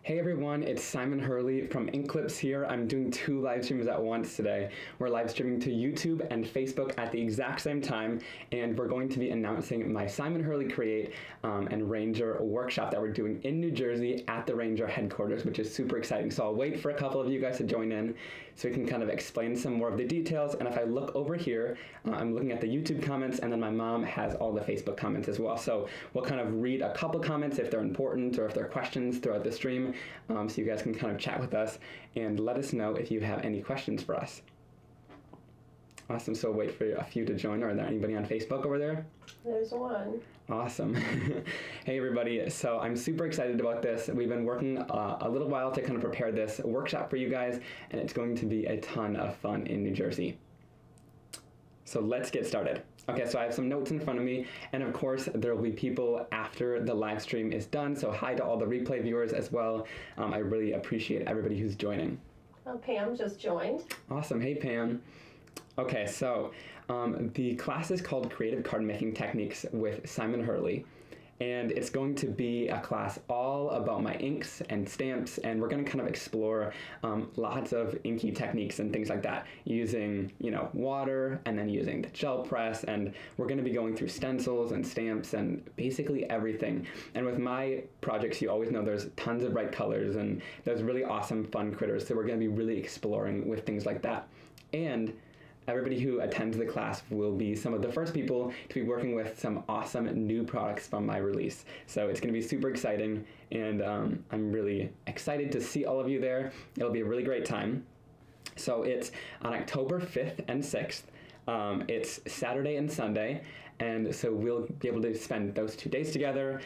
Hey everyone, it's Simon Hurley from Inklipse here. I'm doing 2 live streams at once today. We're live streaming to YouTube and Facebook at the exact same time, and we're going to be announcing my Simon Hurley Create and Ranger workshop that we're doing in New Jersey at the Ranger headquarters, which is super exciting. So I'll wait for a couple of you guys to join in so we can kind of explain some more of the details. And if I look over here, I'm looking at the YouTube comments, and then my mom has all the Facebook comments as well. So we'll kind of read a couple comments if they're important or if they're questions throughout the stream. So you guys can kind of chat with us and let us know if you have any questions for us. Awesome, so wait for a few to join. Are there anybody on Facebook over there? There's one. Awesome. Hey everybody, so I'm super excited about this. We've been working a little while to kind of prepare this workshop for you guys, and it's going to be a ton of fun in New Jersey. So let's get started. Okay, so I have some notes in front of me, and of course there will be people after the live stream is done, so hi to all the replay viewers as well. I really appreciate everybody who's joining. Well, Pam just joined. Awesome, hey Pam. Okay, so the class is called Creative Card Making Techniques with Simon Hurley, and it's going to be a class all about my inks and stamps, and we're going to kind of explore lots of inky techniques and things like that using, water and then using the gel press, and we're going to be going through stencils and stamps and basically everything. And with my projects, you always know there's tons of bright colors and there's really awesome fun critters, so we're going to be really exploring with things like that. And everybody who attends the class will be some of the first people to be working with some awesome new products from my release. So it's going to be super exciting, and I'm really excited to see all of you there. It'll be a really great time. So it's on October 5th and 6th. It's Saturday and Sunday, and so we'll be able to spend those 2 days together.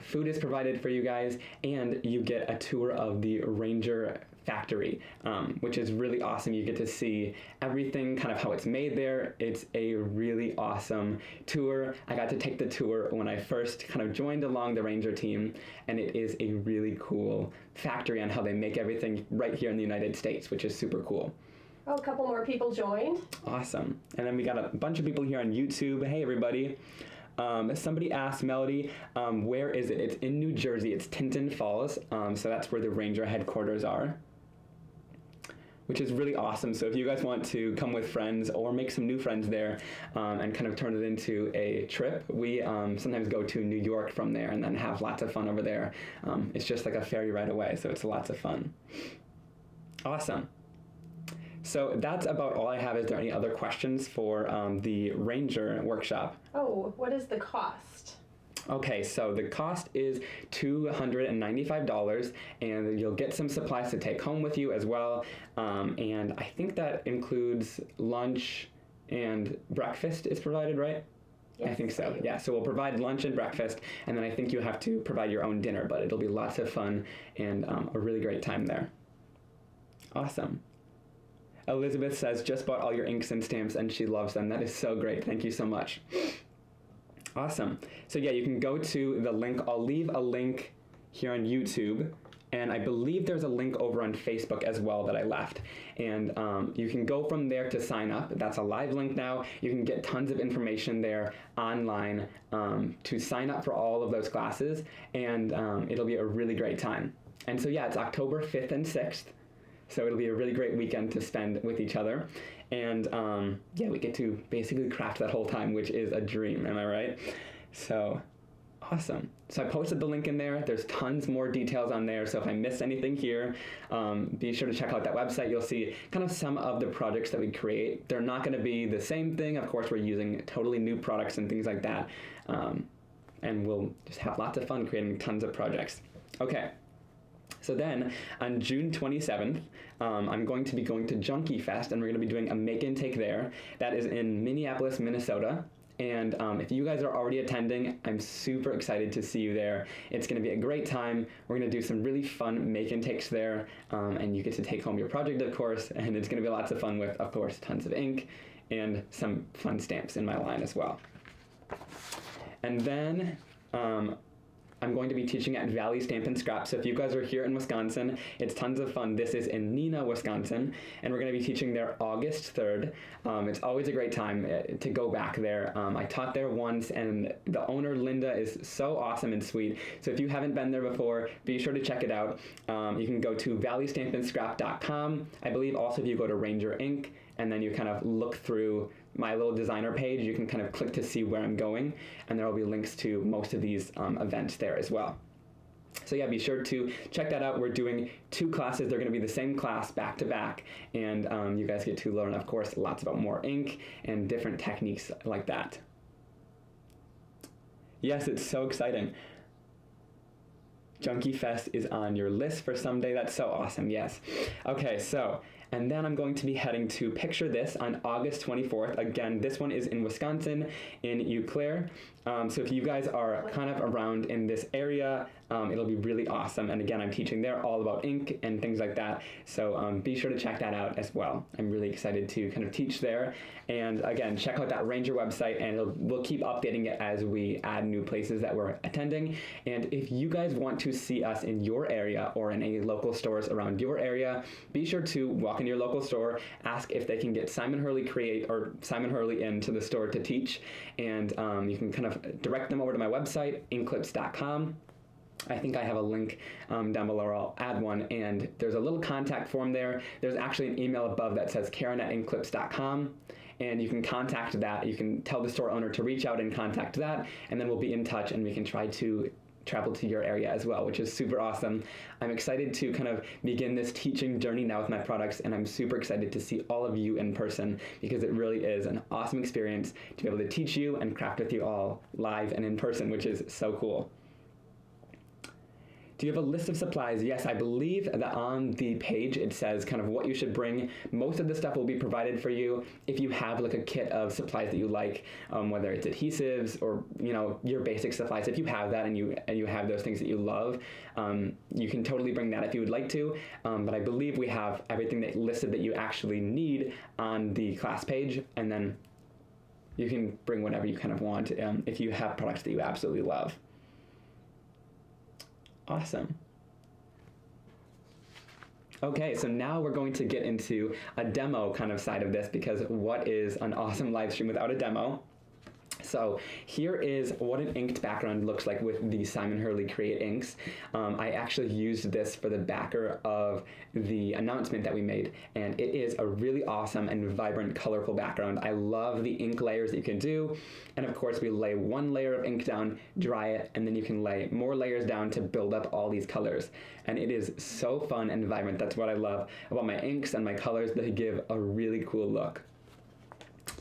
Food is provided for you guys, and you get a tour of the Ranger factory, which is really awesome. You get to see everything, kind of how it's made there. It's a really awesome tour. I got to take the tour when I first kind of joined along the Ranger team, and it is a really cool factory on how they make everything right here in the United States, which is super cool. Oh, a couple more people joined. Awesome. And then we got a bunch of people here on YouTube. Hey, everybody. Somebody asked, Melody, where is it? It's in New Jersey. It's Menomonee Falls. So that's where the Ranger headquarters are, which is really awesome. So if you guys want to come with friends or make some new friends there and kind of turn it into a trip, we sometimes go to New York from there and then have lots of fun over there. It's just like a ferry ride away, so it's lots of fun. Awesome. So that's about all I have. Is there any other questions for the Ranger workshop? Oh, what is the cost? Okay, so the cost is $295, and you'll get some supplies to take home with you as well. And I think that includes lunch and breakfast is provided, right? Yes, I think so. Yeah, so we'll provide lunch and breakfast, and then I think you have to provide your own dinner, but it'll be lots of fun and a really great time there. Awesome. Elizabeth says, just bought all your inks and stamps and she loves them. That is so great. Thank you so much. Awesome. So yeah, you can go to the link. I'll leave a link here on YouTube, and I believe there's a link over on Facebook as well that I left. And you can go from there to sign up. That's a live link now. You can get tons of information there online to sign up for all of those classes, and it'll be a really great time. And so yeah, it's October 5th and 6th. So it'll be a really great weekend to spend with each other. And yeah, we get to basically craft that whole time, which is a dream, am I right? So awesome. So I posted the link in there. There's tons more details on there. So if I missed anything here, be sure to check out that website. You'll see kind of some of the projects that we create. They're not going to be the same thing. Of course, we're using totally new products and things like that. And we'll just have lots of fun creating tons of projects. Okay. So then, on June 27th, I'm going to be going to Junkie Fest, and we're going to be doing a make and take there. That is in Minneapolis, Minnesota. And if you guys are already attending, I'm super excited to see you there. It's going to be a great time. We're going to do some really fun make and takes there, and you get to take home your project, of course, and it's going to be lots of fun with, of course, tons of ink and some fun stamps in my line as well. And then I'm going to be teaching at Valley Stamp and Scrap. So if you guys are here in Wisconsin, it's tons of fun. This is in Neenah, Wisconsin, and we're going to be teaching there August 3rd. It's always a great time to go back there. I taught there once, and the owner, Linda, is so awesome and sweet. So if you haven't been there before, be sure to check it out. You can go to valleystampindscrap.com. I believe also if you go to Ranger Ink, and then you kind of look through my little designer page, you can kind of click to see where I'm going, and there will be links to most of these events there as well. So yeah, be sure to check that out. We're doing 2 classes. They're going to be the same class back to back, and you guys get to learn, of course, lots about more ink and different techniques like that. Yes, it's so exciting. Junkie Fest is on your list for someday. That's so awesome. Yes. Okay, so, and then I'm going to be heading to Picture This on August 24th. Again, this one is in Wisconsin, in Eau Claire. So if you guys are kind of around in this area, it'll be really awesome. And again, I'm teaching there all about ink and things like that. So be sure to check that out as well. I'm really excited to kind of teach there. And again, check out that Ranger website, and we'll keep updating it as we add new places that we're attending. And if you guys want to see us in your area or in any local stores around your area, be sure to walk in your local store, ask if they can get Simon Hurley into the store to teach, and you can kind of direct them over to my website, inklipse.com. I think I have a link down below, or I'll add one, and there's a little contact form there. There's actually an email above that says karen@inklipse.com, and you can contact that. You can tell the store owner to reach out and contact that, and then we'll be in touch, and we can try to travel to your area as well, which is super awesome. I'm excited to kind of begin this teaching journey now with my products, and I'm super excited to see all of you in person, because it really is an awesome experience to be able to teach you and craft with you all live and in person, which is so cool. Do you have a list of supplies? Yes, I believe that on the page it says kind of what you should bring. Most of the stuff will be provided for you if you have like a kit of supplies that you like, whether it's adhesives or your basic supplies. If you have that and you have those things that you love, you can totally bring that if you would like to. But I believe we have everything that listed that you actually need on the class page, and then you can bring whatever you kind of want if you have products that you absolutely love. Awesome. Okay, so now we're going to get into a demo kind of side of this, because what is an awesome live stream without a demo? So here is what an inked background looks like with the Simon Hurley Create inks. I actually used this for the backer of the announcement that we made, and it is a really awesome and vibrant, colorful background. I love the ink layers that you can do, and of course we lay one layer of ink down, dry it, and then you can lay more layers down to build up all these colors. And it is so fun and vibrant. That's what I love about my inks and my colors. They give a really cool look.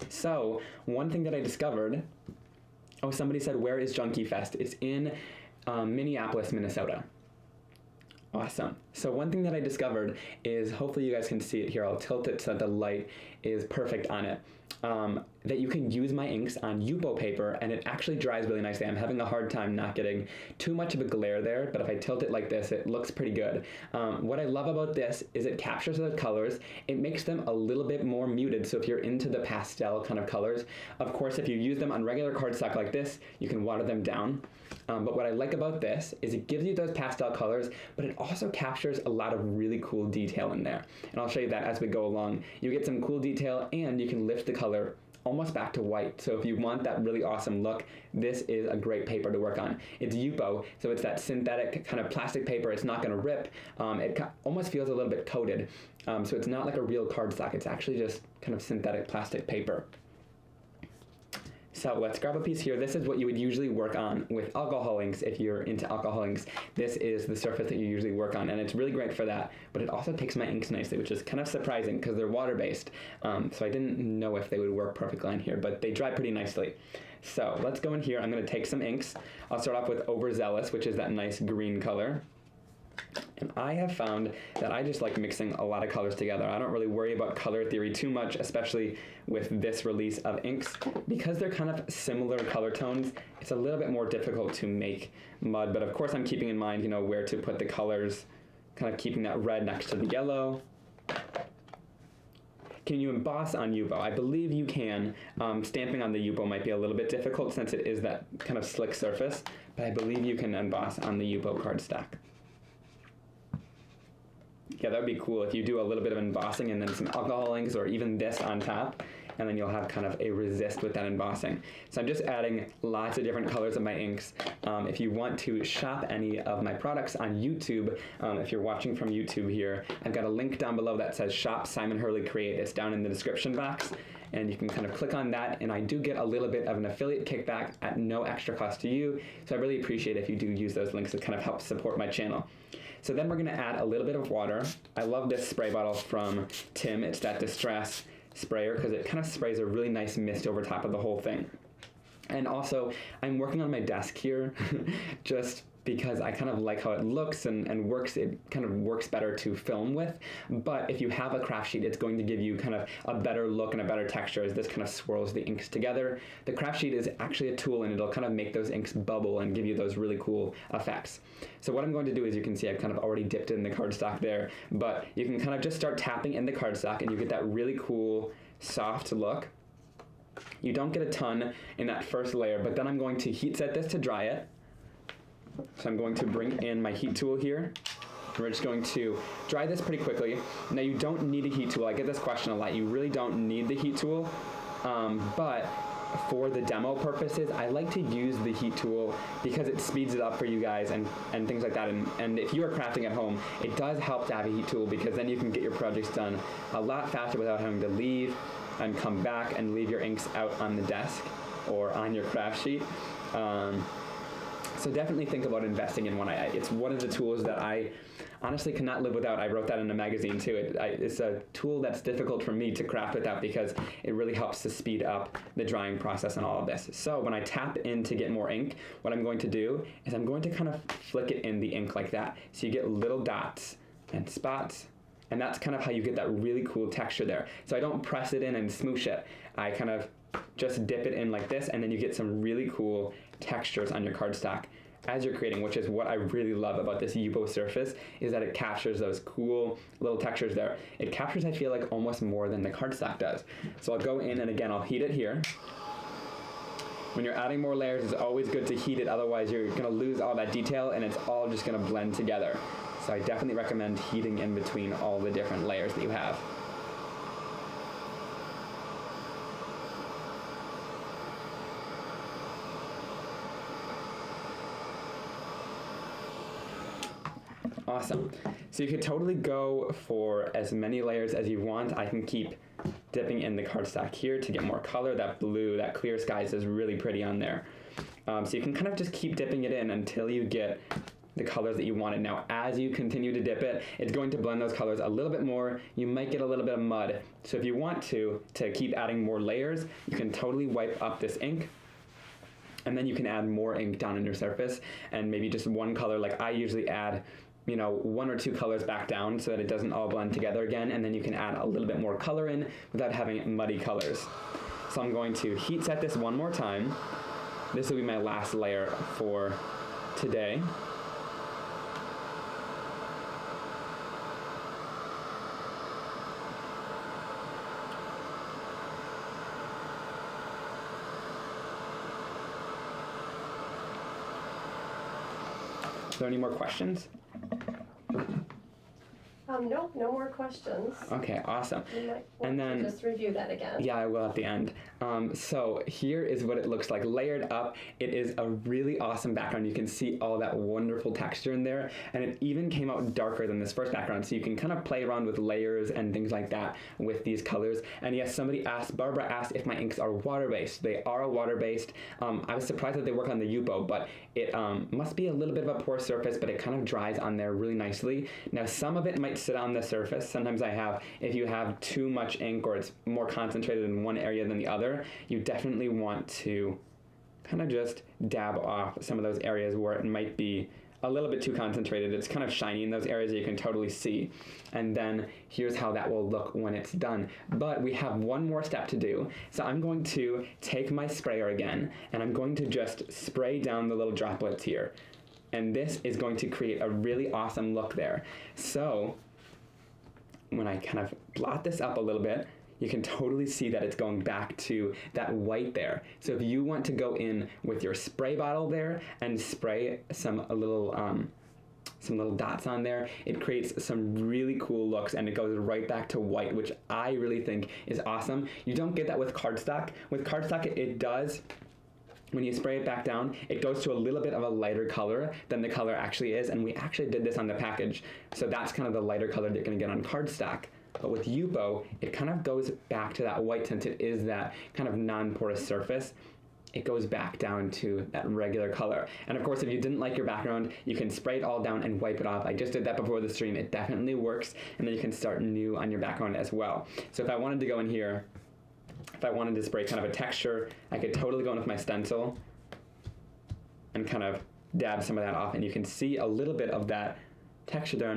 So one thing that I discovered, somebody said, where is Junkie Fest? It's in Minneapolis, Minnesota. Awesome. So one thing that I discovered is, hopefully you guys can see it here, I'll tilt it so that the light is perfect on it, that you can use my inks on Yupo paper, and it actually dries really nicely. I'm having a hard time not getting too much of a glare there, but if I tilt it like this, it looks pretty good. What I love about this is it captures the colors. It makes them a little bit more muted, so if you're into the pastel kind of colors, of course if you use them on regular cardstock like this, you can water them down. But what I like about this is it gives you those pastel colors, but it also captures a lot of really cool detail in there. And I'll show you that as we go along. You get some cool detail, and you can lift the color almost back to white. So if you want that really awesome look, this is a great paper to work on. It's Yupo, so it's that synthetic kind of plastic paper. It's not gonna rip. It almost feels a little bit coated. So it's not like a real cardstock. It's actually just kind of synthetic plastic paper. So let's grab a piece here. This is what you would usually work on with alcohol inks if you're into alcohol inks. This is the surface that you usually work on, and it's really great for that, but it also takes my inks nicely, which is kind of surprising because they're water-based. So I didn't know if they would work perfectly on here, but they dry pretty nicely. So let's go in here. I'm gonna take some inks. I'll start off with Overzealous, which is that nice green color. And I have found that I just like mixing a lot of colors together. I don't really worry about color theory too much, especially with this release of inks. Because they're kind of similar color tones, it's a little bit more difficult to make mud. But of course I'm keeping in mind, where to put the colors, kind of keeping that red next to the yellow. Can you emboss on Yupo? I believe you can. Stamping on the Yupo might be a little bit difficult since it is that kind of slick surface, but I believe you can emboss on the Yupo cardstock. Yeah, that would be cool if you do a little bit of embossing and then some alcohol inks or even this on top, and then you'll have kind of a resist with that embossing. So I'm just adding lots of different colors of my inks. If you want to shop any of my products on YouTube, if you're watching from YouTube here, I've got a link down below that says Shop Simon Hurley Create. It's down in the description box, and you can kind of click on that, and I do get a little bit of an affiliate kickback at no extra cost to you, so I really appreciate if you do use those links to kind of help support my channel. So then we're gonna add a little bit of water. I love this spray bottle from Tim. It's that Distress sprayer because it kind of sprays a really nice mist over top of the whole thing. And also, I'm working on my desk here just because I kind of like how it looks and works. It kind of works better to film with. But if you have a craft sheet, it's going to give you kind of a better look and a better texture as this kind of swirls the inks together. The craft sheet is actually a tool, and it'll kind of make those inks bubble and give you those really cool effects. So what I'm going to do is, you can see I've kind of already dipped in the cardstock there, but you can kind of just start tapping in the cardstock and you get that really cool soft look. You don't get a ton in that first layer, but then I'm going to heat set this to dry it. So I'm going to bring in my heat tool here. We're just going to dry this pretty quickly. Now you don't need a heat tool. I get this question a lot. You really don't need the heat tool, but for the demo purposes, I like to use the heat tool because it speeds it up for you guys and things like that. And if you are crafting at home, it does help to have a heat tool because then you can get your projects done a lot faster without having to leave and come back and leave your inks out on the desk or on your craft sheet. So definitely think about investing in one. It's one of the tools that I honestly cannot live without. I wrote that in a magazine too. It's a tool that's difficult for me to craft without because it really helps to speed up the drying process and all of this. So when I tap in to get more ink, what I'm going to do is I'm going to kind of flick it in the ink like that. So you get little dots and spots, and that's kind of how you get that really cool texture there. So I don't press it in and smoosh it. I kind of just dip it in like this, and then you get some really cool textures on your cardstock as you're creating, which is what I really love about this Yupo surface, is that it captures those cool little textures there. It captures, I feel like, almost more than the cardstock does. So I'll go in, and again, I'll heat it here. When you're adding more layers, it's always good to heat it, otherwise you're gonna lose all that detail and it's all just gonna blend together. So I definitely recommend heating in between all the different layers that you have. Awesome. So you could totally go for as many layers as you want. I can keep dipping in the cardstock here to get more color. That blue, that clear skies is really pretty on there. So you can kind of just keep dipping it in until you get the colors that you wanted. Now, as you continue to dip it, it's going to blend those colors a little bit more. You might get a little bit of mud. So if you want to keep adding more layers, you can totally wipe up this ink, and then you can add more ink down on your surface, and maybe just one color. Like I usually add, you know, one or two colors back down so that it doesn't all blend together again, and then you can add a little bit more color in without having muddy colors. So I'm going to heat set this one more time. This will be my last layer for today. Are there any more questions? Nope, no more questions. Okay, awesome. You might And want then, to just review that again. yeah, I will at the end. So here is what it looks like layered up. It is a really awesome background. You can see all that wonderful texture in there, and it even came out darker than this first background, so you can kind of play around with layers and things like that with these colors. And yes, Barbara asked if my inks are water-based. They are water-based. I was surprised that they work on the Yupo, but it must be a little bit of a porous surface, but it kind of dries on there really nicely. Now, some of it might sit on the surface. Sometimes if you have too much ink or it's more concentrated in one area than the other, you definitely want to kind of just dab off some of those areas where it might be a little bit too concentrated. It's kind of shiny in those areas that you can totally see. And then here's how that will look when it's done. But we have one more step to do. So I'm going to take my sprayer again, and I'm going to just spray down the little droplets here. And this is going to create a really awesome look there. So when I kind of blot this up a little bit, you can totally see that it's going back to that white there. So if you want to go in with your spray bottle there and spray some little dots on there, it creates some really cool looks, and it goes right back to white, which I really think is awesome. You don't get that with cardstock. With cardstock, it does, when you spray it back down, it goes to a little bit of a lighter color than the color actually is, and we actually did this on the package. So that's kind of the lighter color that you're gonna get on cardstock. But with Yupo, it kind of goes back to that white, since it is that kind of non-porous surface. It goes back down to that regular color. And of course, if you didn't like your background, you can spray it all down and wipe it off. I just did that before the stream. It definitely works, and then you can start new on your background as well. So if I wanted to go in here, if I wanted to spray kind of a texture, I could totally go in with my stencil and kind of dab some of that off, and you can see a little bit of that texture there.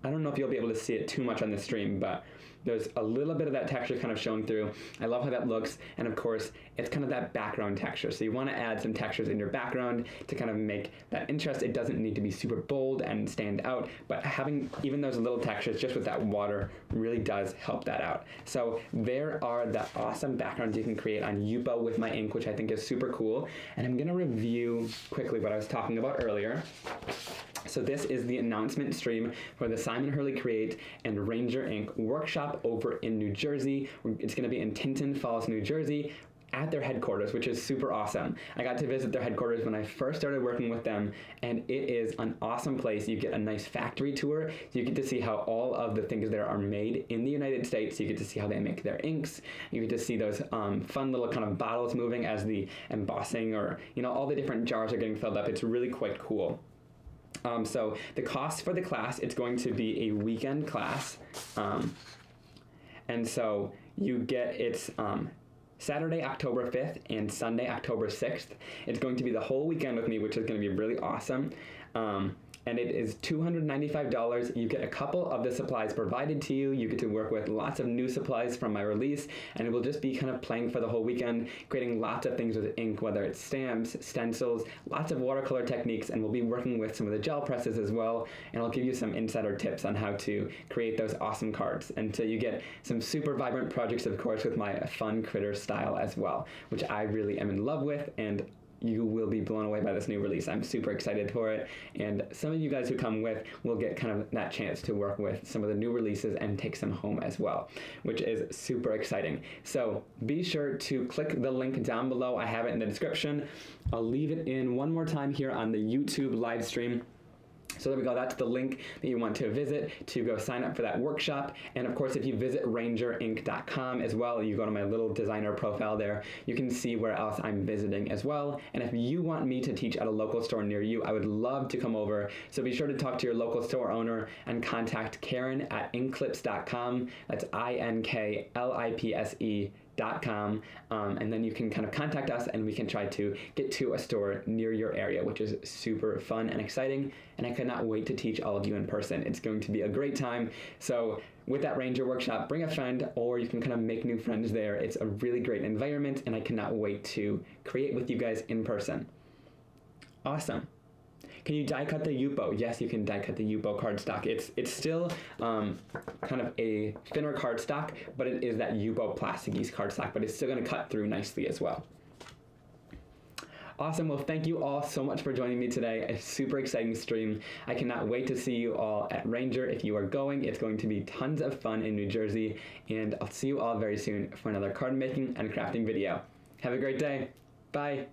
I don't know if you'll be able to see it too much on the stream, but there's a little bit of that texture kind of showing through. I love how that looks, and of course, it's kind of that background texture. So you want to add some textures in your background to kind of make that interest. It doesn't need to be super bold and stand out, but having even those little textures just with that water really does help that out. So there are the awesome backgrounds you can create on Yupo with my ink, which I think is super cool. And I'm going to review quickly what I was talking about earlier. So this is the announcement stream for the Simon Hurley Create and Ranger Ink workshop over in New Jersey. It's going to be in Tinton Falls, New Jersey, at their headquarters, which is super awesome. I got to visit their headquarters when I first started working with them, and it is an awesome place. You get a nice factory tour. You get to see how all of the things there are made in the United States. You get to see how they make their inks. You get to see those fun little kind of bottles moving as the embossing, or all the different jars are getting filled up. It's really quite cool. So the cost for the class, it's going to be a weekend class. And so you get, it's Saturday, October 5th and Sunday, October 6th. It's going to be the whole weekend with me, which is going to be really awesome. And it is $295. You get a couple of the supplies provided to you. You get to work with lots of new supplies from my release, and it will just be kind of playing for the whole weekend, creating lots of things with ink, whether it's stamps, stencils, lots of watercolor techniques, and we'll be working with some of the gel presses as well, and I'll give you some insider tips on how to create those awesome cards. And so you get some super vibrant projects, of course, with my fun critter style as well, which I really am in love with, and you will be blown away by this new release. I'm super excited for it, and some of you guys who come with will get kind of that chance to work with some of the new releases and take some home as well, which is super exciting. So be sure to click the link down below. I have it in the description. I'll leave it in one more time here on the YouTube live stream. So there we go, that's the link that you want to visit to go sign up for that workshop. And of course, if you visit rangerink.com as well, you go to my little designer profile there, you can see where else I'm visiting as well. And if you want me to teach at a local store near you, I would love to come over. So be sure to talk to your local store owner and contact Karen at inklipse.com. That's INKLIPSE.com, and then you can kind of contact us and we can try to get to a store near your area, which is super fun and exciting, and I cannot wait to teach all of you in person. It's going to be a great time. So with that Ranger workshop, bring a friend, or you can kind of make new friends there. It's a really great environment, and I cannot wait to create with you guys in person. Awesome. Can you die cut the Yupo? Yes, you can die cut the Yupo cardstock. It's still kind of a thinner cardstock, but it is that Yupo plasticky cardstock, but it's still going to cut through nicely as well. Awesome. Well, thank you all so much for joining me today. A super exciting stream. I cannot wait to see you all at Ranger. If you are going, it's going to be tons of fun in New Jersey, and I'll see you all very soon for another card making and crafting video. Have a great day. Bye.